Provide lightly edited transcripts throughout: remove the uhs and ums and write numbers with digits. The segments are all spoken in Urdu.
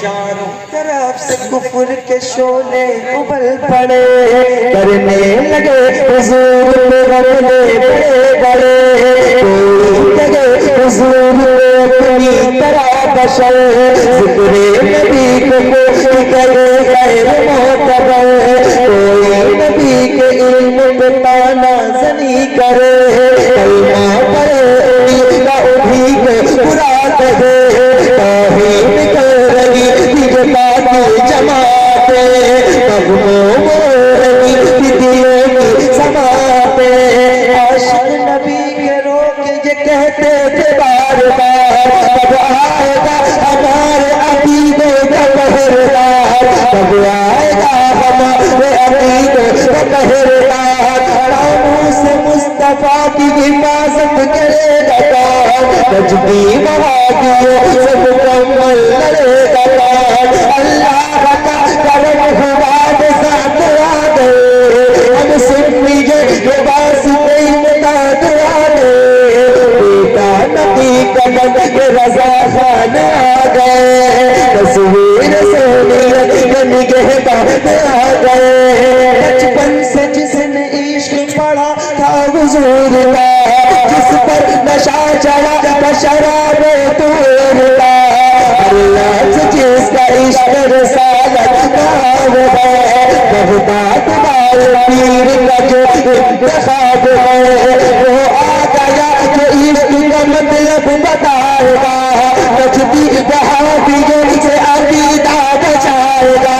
چاروں طرف سے کفر کے شعلے ابل پڑے کرنے لگے حضور پہ غملے بڑے بڑے کوئی لگے حضور پہ اپنی طرح بشر ذکر نبی کو کوئی کرے غیر معتبر کوئی نبی کے علم پہ تانا زنی کرے کلمہ پڑھے کا اٹھی کے برا کہے توحید کر رہی دیگتا کی جماعتیں مغموم ہو رہی دلوں کی سماعتیں عاشق نبی کے رو کے یہ کہتے تھے بار بار کب آئے گا ہمارے عقیدے کا پہردار کب آئے گا ہمارے عقیدے کا پہردار ناموس مصطفیٰ کی حفاظت کرے گا کون نجمی مہاجر سے مکمل لڑے گا کون اللہ کا کرم حباب ذات آ گئے ہم سنیے لباس نہیں مداد آ گئے بیٹا نبی کا نبی رضا خان آ گئے تصویر سونیت کا نگہبان آ گئے بچپن سے جس نے عشق پڑھا تھا حضور کا جس پر نشہ چڑھا شراب طور کا اللہ سے جس کا عشق رسالت نام ہے بغداد بال پیر کا جو انتخاب ہے وہ آ گیا جو عشق کا مطلب بتائے گا نجدی وہابیوں سے عقیدہ بچائے گا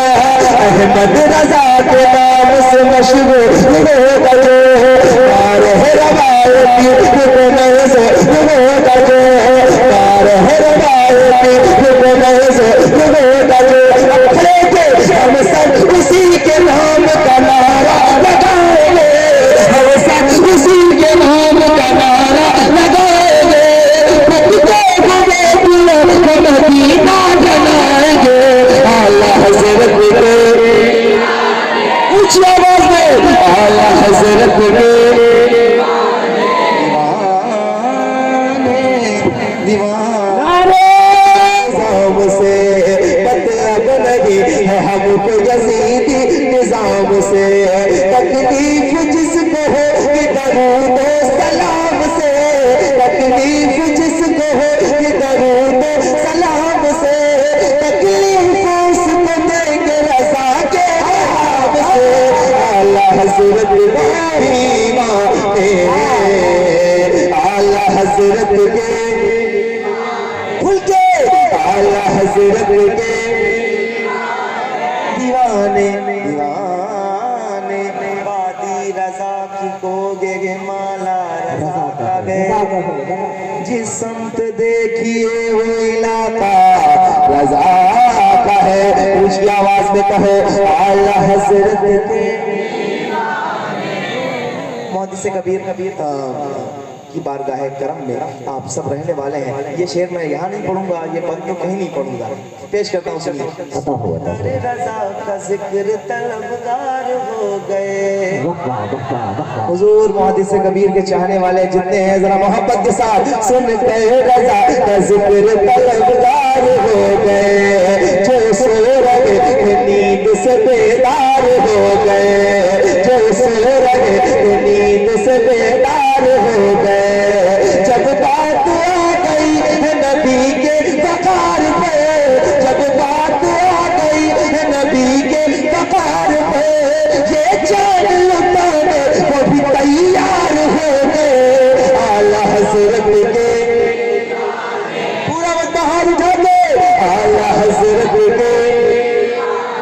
احمد رضا کے نام سے مشہور ہو گئے روایتی حکمت سے ہو گئے روایتی حکمت سے ہو گئے ہم سب اسی کے نام کا نعرہ لگائیں گے ہم سب اسی کے نام کا نعرہ لگائیں گے مدینہ جلائیں گے اعلیٰ حضرت کے اونچی آواز میں اعلیٰ حضرت کے ہم کو یزیدی نظام سے تکلیف جس کو ہو کہ درود و سلام سے تکلیف جس کو ہو کہ درود و سلام سے تکلیف اس کو دیں گے رضا کے خواب سے اعلیٰ حضرت اعلیٰ حضرت کے کھل کے اعلیٰ حضرت کے دیوانے وادی رضا کی کو گے مالا رضا کا گئے جس سمت دیکھیے وہ علاقہ رضا کا ہے اونچی آواز میں کہو اعلیٰ حضرت کے محدث کبیر کی بارگاہ کرم میں آپ سب رہنے والے ہیں یہ شعر میں یہاں نہیں پڑھوں گا یہ پڑھ تو کہیں نہیں پڑھوں گا پیش کرتا ہوں سنیے رضا کا ذکر طلبگار ہو گئے حضور محدث کبیر کے چاہنے والے جتنے ہیں ذرا محبت کے ساتھ سنتے رضا کا ذکر طلبگار ہو گئے جو سو رہے نیند سے بیدار ہو گئے جو سو رہے نیند سے بیدار ہو گئے جب بات آ گئی ہے نبی کے وقار پہ جب بات آ گئی ہے نبی کے وقار پہ یہ چاند لٹانے وہ بھی تیار ہو گئے اعلیٰ حضرت کے پورا وقت باہر اٹھا دے اعلیٰ حضرت کے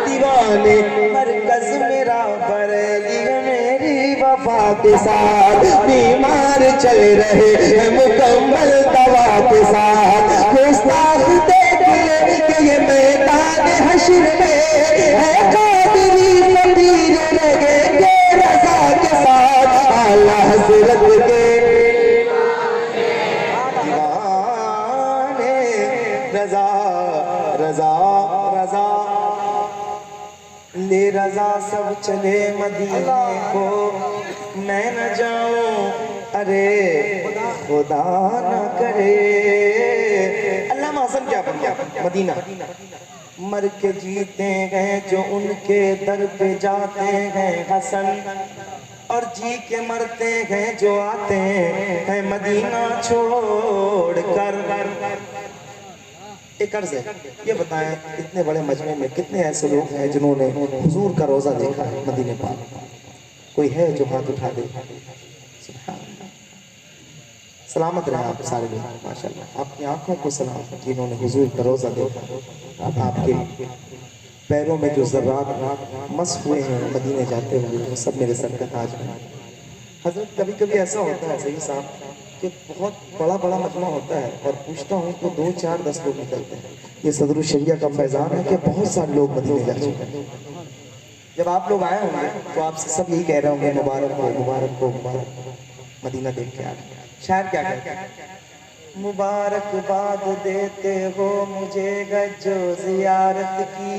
دیوانے مرکز میرا بریلی میری وفا کے ساتھ بیمار چل رہے ہیں مکمل دوا کے ساتھ گستاخ دیکھ لے کہ یہ میدان حشر میں ہے قادری فقیر لگیں گے رضا کے ساتھ اعلیٰ حضرت کے دیوانے رضا رضا رضا لے رضا سب چلے مدینے کو میں نہ جاؤں ارے خدا نہ کرے علامہ حسن کیا بن گیا مدینہ مر کے جیتے ہیں جو ان کے در پہ جاتے ہیں حسن، اور جی کے مرتے ہیں جو آتے ہیں مدینہ چھوڑ کر۔ ایک عرض ہے، یہ بتائیں اتنے بڑے مجمع میں کتنے ایسے لوگ ہیں جنہوں نے حضور کا روزہ دیکھا ہے مدینے پاک؟ کوئی ہے جو ہاتھ اٹھا دے؟ سبحان اللہ، سلامت رہے آپ سارے لوگ ماشاءاللہ۔ آپ کی آنکھوں کو سلام جنہوں نے حضور کا روزہ دیکھا، آپ کے پیروں میں جو ذرات مس ہوئے ہیں مدینے جاتے ہوئے، وہ سب میرے سر کا تاج ہیں۔ حضرت کبھی کبھی ایسا ہوتا ہے سید صاحب کہ بہت بڑا بڑا مجمع ہوتا ہے اور پوچھتا ہوں تو 2 4 10 لوگ نکلتے ہیں۔ یہ صدر الشریعہ کا فیضان ہے کہ بہت سارے لوگ مدینے جا چکے ہیں۔ جب آپ لوگ آئے ہوں گے تو آپ سے سب یہی کہہ رہے ہوں گے مبارک ہو مبارک ہو مبارک ہو، مدینہ دیکھ کے آئے۔ شاعر کیا کہتے ہیں؟ مبارک باد دیتے ہو مجھے گجو زیارت کی،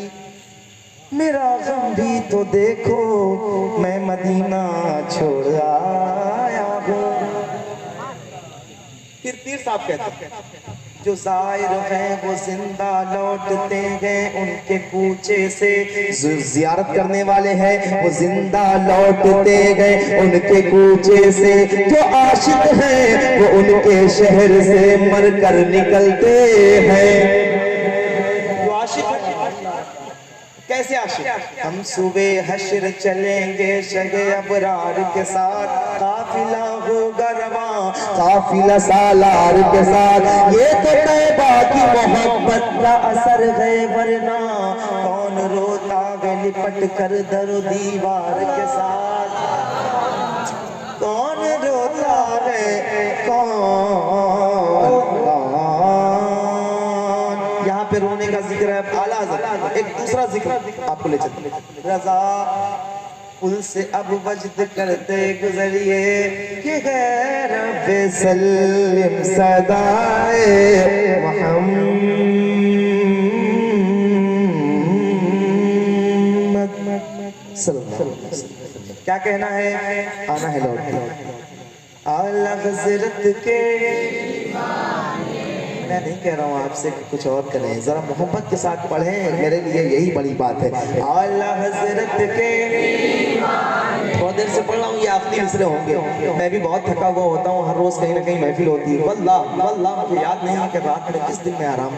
میرا غم بھی تو دیکھو میں مدینہ چھوڑ آیا ہوں۔ پھر پیر صاحب کہتے ہیں جو زائر ہیں وہ زندہ لوٹتے ہیں ان کے کوچے سے، زیارت کرنے والے ہیں وہ زندہ لوٹتے ہیں ان کے کوچے سے، جو عاشق ہیں وہ ان کے شہر سے مر کر نکلتے ہیں۔ جو عاشق ہیں کیسے عاشق؟ ہم صبح حشر چلیں گے شگے ابرار کے ساتھ، قافلہ ہوگا رواں قافلہ سالار کے ساتھ، یہ تو طیبہ کی محبت کا اثر ہے ورنہ کون روتا ہے لپٹ کر در و دیوار کے ساتھ، کون روتا ہے کون یہاں پہ رونے کا ذکر ہے اعلیٰ حضرت۔ ایک دوسرا ذکر آپ کو لے چلتے ہیں، رضا پل سے اب وجد کرتے گزریے کہ غیر رب سلم صدائے محمد صلی اللہ علیہ وسلم۔ کیا کہنا ہے؟ آنا ہے لوٹ کے اعلیٰ حضرت کے، میں نہیں کہہ رہا ہوں آپ سے کچھ اور کریں، ذرا محبت کے ساتھ پڑھیں، میرے لیے یہی بڑی بات ہے۔ اعلیٰ حضرت کے، بہت دیر سے پڑھ رہا ہوں، یہ آخری مصرے ہوں گے، میں بھی بہت تھکا ہوا ہوتا ہوں، ہر روز کہیں نہ کہیں محفل ہوتی ہے، واللہ مجھے یاد نہیں ہے کہ رات میں کس دن میں آرام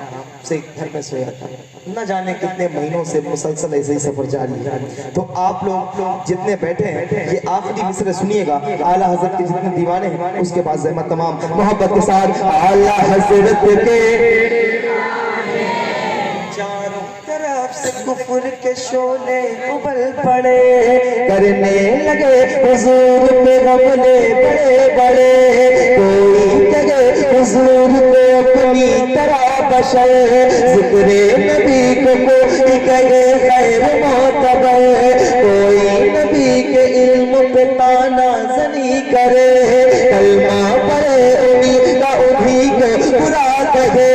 سے گھر میں سویا تھا، نہ جانے کتنے مہینوں سے مسلسل ایسے ہی سفر جاری ہے۔ تو آپ لوگ جتنے بیٹھے ہیں یہ آخری مصرے سنیے گا، اعلیٰ حضرت کے جتنے دیوانے ہیں، اس کے بعد زحمت تمام محبت کے ساتھ اعلیٰ حضرت کے، چاروں طرف سے کفر کے شعلے ابل پڑے، کرنے لگے حضور پہ غملے بڑے بڑے، کوئی جگہ حضور کو اپنی طرح بشر، ذکر نبی کو کوئی کہے خیر معتبر، کوئی نبی کے علم پہ تانا زنی کرے، کلمہ پڑھے انہی کا انہی کو برا کہے،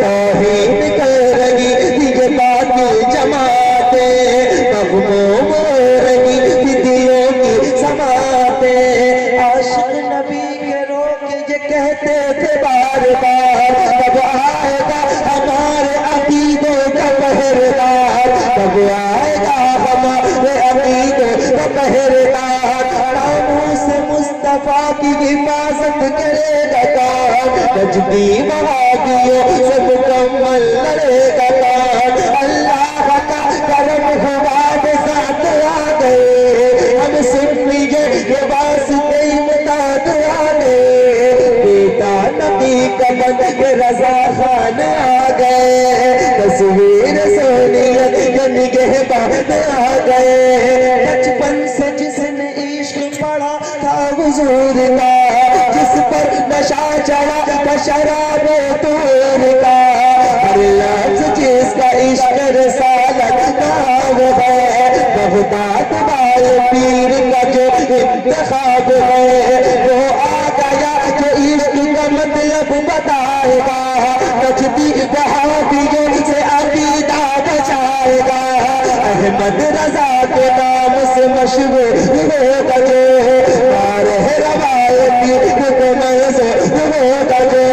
توحید کر رہی یہ باطل جماعتیں، مغموم ہو رہی دلوں کی سماعتیں، عاشق نبی کے رو کے یہ کہتے تھے بار بار، کب آئے گا ہمارے عقیدوں کا پہرےدار، کب آئے گا ہمارے عقیدوں کا پہرےدار، ناموس مصطفیٰ کی حفاظت کرے گا کون، تجدید وہابیوں سے مکمل لڑے گا کون، اللہ کا کرم ہوا بسات آ گئے، ہم سنیے یہ واسطے امداد آ گئے، بیٹا نبی کا بن کے رضا خان آ گئے، تصویر سونیت کے نگہبان آ گئے، بچپن سے جس نے عشق پڑھا تھا حضور کا، جس پر نشہ چڑھا تھا شراب طور کا، ہر لفظ جس کا عشق رسالت نام ہے، بغداد والے پیر کا جو انتخاب ہے، وہ آ گیا جو عشق کا مطلب بتائے گا، نجدی وہابیوں سے عقیدہ بچائے گا، احمد رضا کے نام سے مشہور ہوگا جو، بارہ روایتی حکمت ہوگا جو،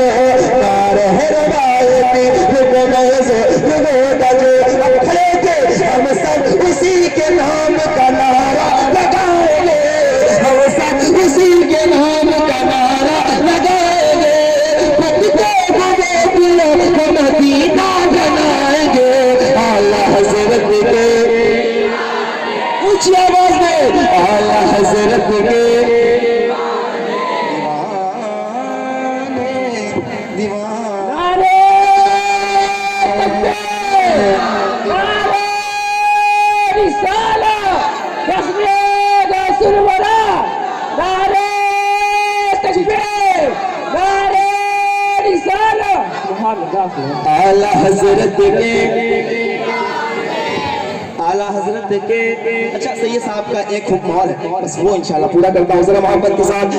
بارہ روایتی حکمت ہوگا جو، اعلیٰ حضرت کے اچھا سید صاحب کا ایک حکم اور ہے، بس وہ انشاءاللہ پورا کرتا ہوں ذرا محبت کے ساتھ.